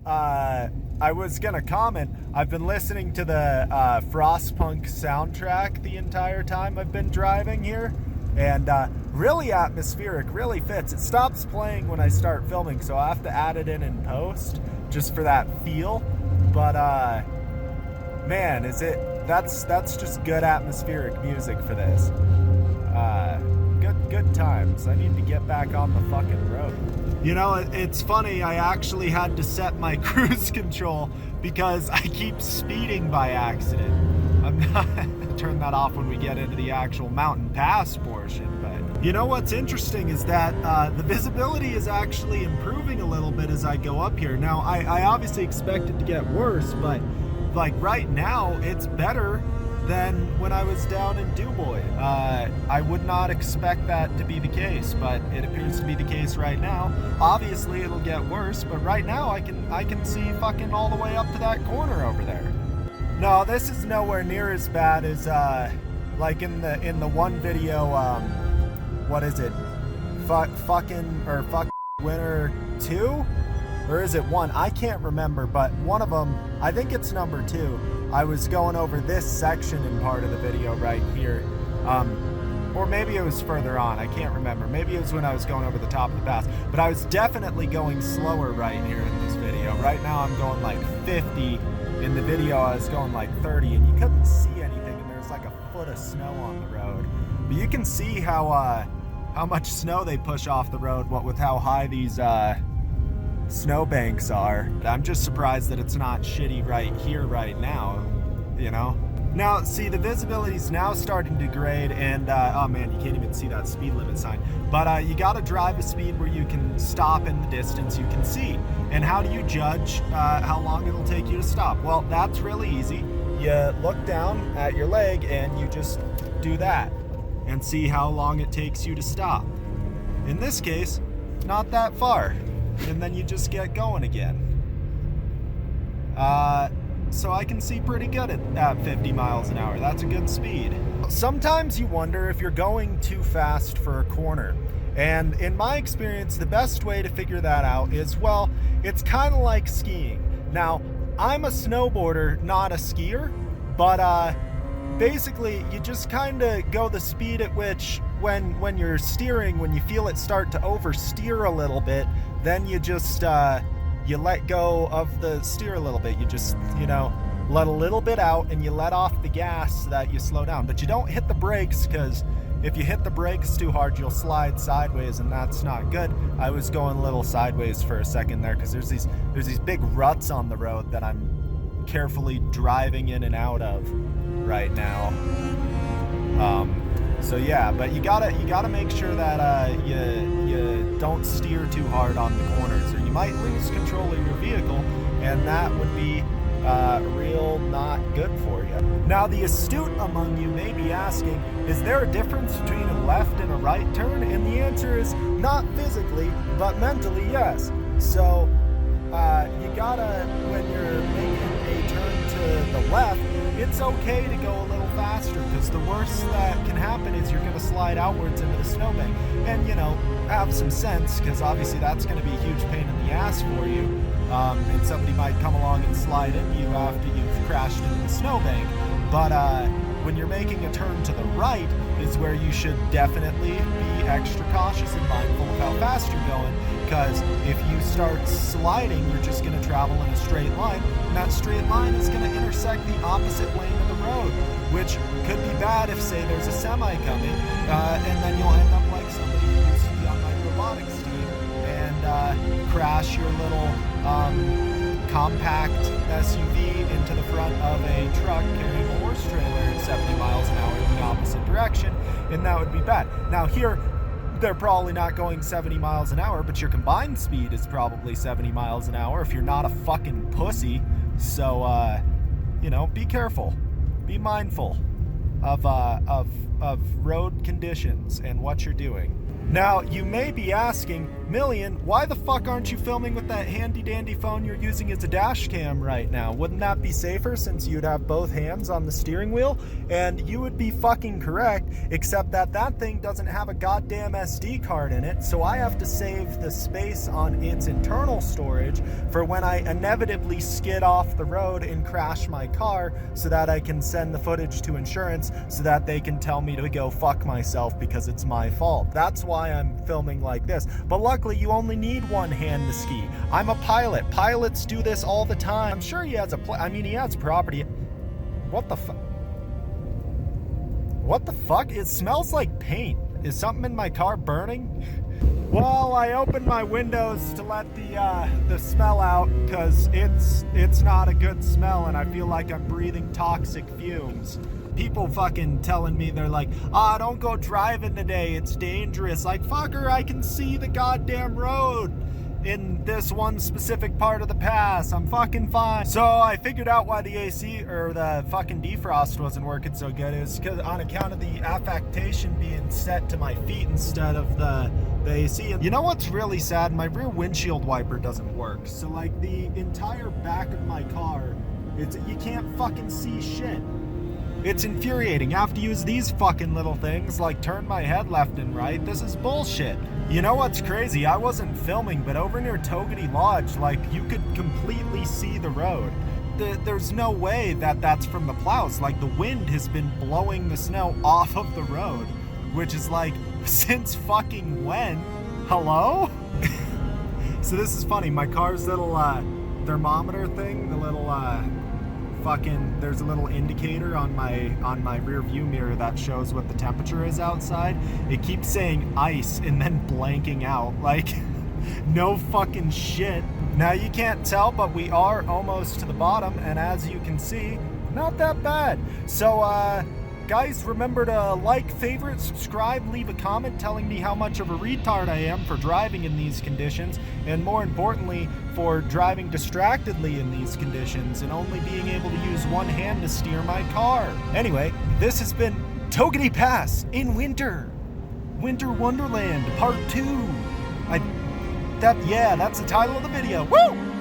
I was gonna comment. I've been listening to the Frostpunk soundtrack the entire time I've been driving here, and really atmospheric, really fits. It stops playing when I start filming, so I have to add it in post just for that feel. But man, that's just good atmospheric music for this. Good times. I need to get back on the fucking road. You know, it's funny, I actually had to set my cruise control because I keep speeding by accident. I'm not gonna turn that off when we get into the actual mountain pass portion, but you know what's interesting is that the visibility is actually improving a little bit as I go up here. Now, I obviously expect it to get worse, but like right now, it's better than when I was down in Dubois. I would not expect that to be the case, but it appears to be the case right now. Obviously, it'll get worse, but right now I can see fucking all the way up to that corner over there. No, this is nowhere near as bad as like in the one video. What is it? Fucking Winter 2? Or is it 1? I can't remember, but one of them, I think it's number 2. I was going over this section in part of the video right here. Or maybe it was further on, I can't remember. Maybe it was when I was going over the top of the pass. But I was definitely going slower right here in this video. Right now I'm going like 50. In the video I was going like 30, and you couldn't see anything, and there's like a foot of snow on the road. But you can see how much snow they push off the road, what with how high these snowbanks are. I'm just surprised that it's not shitty right here right now, you know? Now, see, the visibility's now starting to degrade, and oh man, you can't even see that speed limit sign. But you gotta drive a speed where you can stop in the distance you can see. And how do you judge how long it'll take you to stop? Well, that's really easy. You look down at your leg and you just do that and see how long it takes you to stop. In this case, not that far. And then you just get going again. So I can see pretty good at 50 miles an hour. That's a good speed. Sometimes you wonder if you're going too fast for a corner. And in my experience, the best way to figure that out is, well, it's kind of like skiing. Now, I'm a snowboarder, not a skier, but basically you just kind of go the speed at which when you're steering, when you feel it start to oversteer a little bit, then you just you let go of the steer a little bit. You just, you know, let a little bit out and you let off the gas so that you slow down. But you don't hit the brakes, because if you hit the brakes too hard, you'll slide sideways, and that's not good. I was going a little sideways for a second there because there's these big ruts on the road that I'm carefully driving in and out of right now. So yeah, but you gotta make sure that you don't steer too hard on the corners, or you might lose control of your vehicle, and that would be real not good for you. Now, the astute among you may be asking, is there a difference between a left and a right turn? And the answer is not physically, but mentally, yes. So you gotta, when you're making a turn to the left, it's okay to go a little faster, because the worst that can happen is you're going to slide outwards into the snowbank. And, you know, have some sense, because obviously that's going to be a huge pain in the ass for you. And somebody might come along and slide into you after you've crashed into the snowbank. But when you're making a turn to the right is where you should definitely be extra cautious and mindful of how fast you're going, because if you start sliding, you're just going to travel in a straight line, and that straight line is going to intersect the opposite lane of the road, which could be bad if, say, there's a semi coming, and then you'll end up like somebody who used to be on my robotics team and crash your little compact SUV into the front of a truck carrying a horse trailer at 70 miles an hour in the opposite direction, and that would be bad. Now here, they're probably not going 70 miles an hour, but your combined speed is probably 70 miles an hour if you're not a fucking pussy. So, you know, be careful. Be mindful of road conditions and what you're doing. Now, you may be asking, Million, why the fuck aren't you filming with that handy dandy phone you're using as a dash cam right now? Wouldn't that be safer since you'd have both hands on the steering wheel? And you would be fucking correct, except that that thing doesn't have a goddamn SD card in it, so I have to save the space on its internal storage for when I inevitably skid off the road and crash my car, so that I can send the footage to insurance so that they can tell me to go fuck myself because it's my fault. That's why I'm filming like this. But luckily, you only need one hand to ski. I'm a pilot. Pilots do this all the time. I'm sure he has he has property. What the fuck? What the fuck? It smells like paint. Is something in my car burning? Well, I opened my windows to let the smell out because it's not a good smell and I feel like I'm breathing toxic fumes. People fucking telling me, they're like, don't go driving today, it's dangerous. Like, fucker, I can see the goddamn road in this one specific part of the pass. I'm fucking fine. So I figured out why the AC or the fucking defrost wasn't working so good. It was because on account of the affectation being set to my feet instead of the AC. You know what's really sad? My rear windshield wiper doesn't work. So like the entire back of my car, you can't fucking see shit. It's infuriating. I have to use these fucking little things, like turn my head left and right. This is bullshit. You know what's crazy? I wasn't filming, but over near Togany Lodge, like, you could completely see the road. There's no way that that's from the plows. Like, the wind has been blowing the snow off of the road, which is like, since fucking when? Hello? So this is funny. My car's little thermometer thing, the little there's a little indicator on my rear view mirror that shows what the temperature is outside. It keeps saying ice and then blanking out, like, no fucking shit. Now you can't tell, but we are almost to the bottom, and as you can see, not that bad. So guys, remember to like, favorite, subscribe, leave a comment telling me how much of a retard I am for driving in these conditions, and more importantly, for driving distractedly in these conditions and only being able to use one hand to steer my car. Anyway, this has been Togany Pass in Winter Wonderland Part 2. That's the title of the video. Woo!